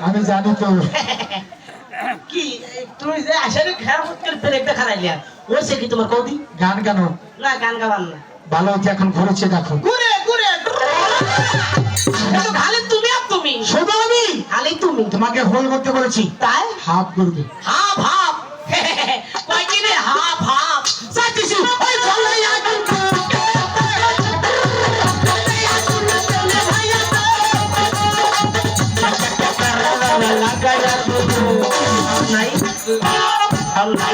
আমি জানি তো। কি তুমি যে আসারে খেয়াল করে ব্রেকটা খারাইলিয়া ওই সে কি তোমার কৌদি গান কেন না গান গাবান না ভালো হচ্ছে এখন ঘুরেছে দেখো। ঘুরে ঘুরে এতো খালি তুমি আর তুমি শুধু আমি খালি তুমি তোমাকে হোল করতে বলেছি, তাই হাফ করবে। হাফ হাফ কয় কি রে হাফ হাফ সাইতেছি ওই চলে আগুন লাগায়া নাই নাই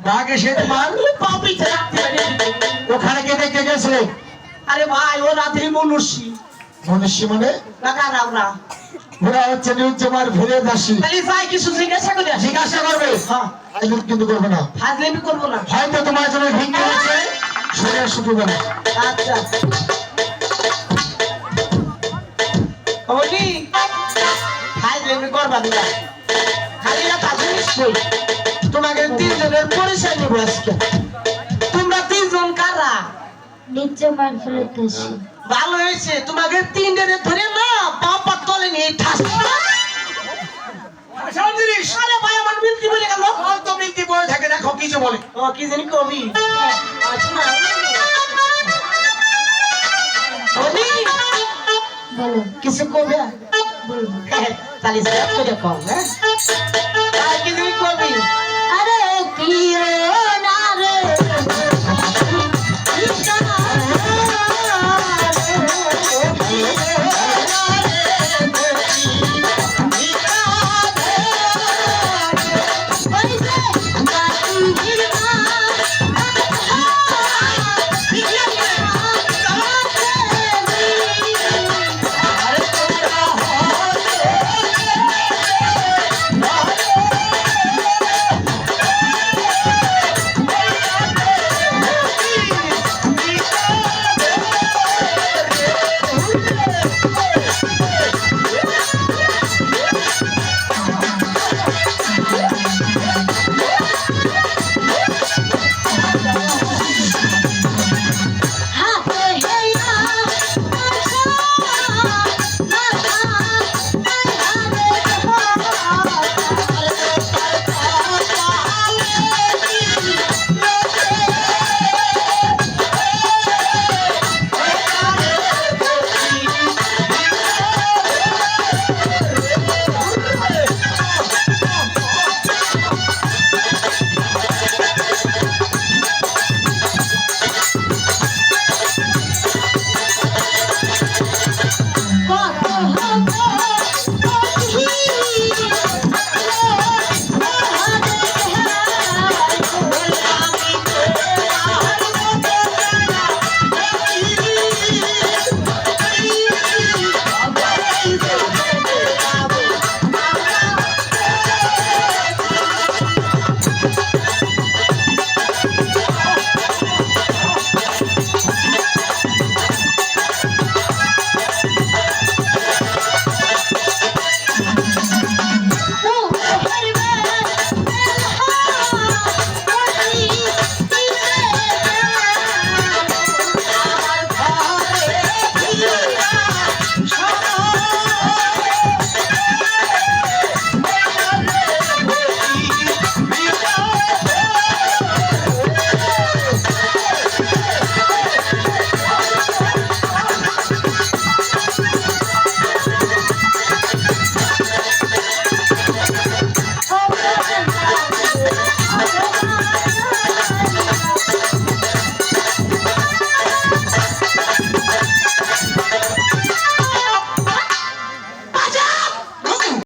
বাঘ এসে তোমার ওখানে কে দেখতে গেছিলে? আরে ভাই ও রাধে মনুষ্যী মনুষ্য মানে ওরা ওরা হচ্ছে নিউজমার ভুলে দাসী। তাহলে যাই কিছু জিজ্ঞাসা করে আসি জিজ্ঞাসা করবে, হ্যাঁ আইনুল কিন্তু করবে না। ফাজলামি করবো না হয়তো তোমার জন্য ভেঙে গেছে, শুনে শুধু না। আচ্ছা ওলি ফাজলামি করবা না খালি না তা জিনিস কই তোমাকে তিনজনের পরিচয় নেবো আজকে তোমরা তিনজন কারা নিচে মার ফেলতেছি। ভালো হয়েছে তোমাকে তিনজনে ধরে না বাবা তলে নিয়ে ঠাস আরে ভাই আমার বিলতি বলে গেল তো মিলতি বলে থাকে, দেখো কিছু বলে। ও কি জানি কবি আচ্ছা না ওলি বলো কিছু কবি বলবো। তাহলে সব করে কম হ্যাঁ আর কি জানি কবি আরে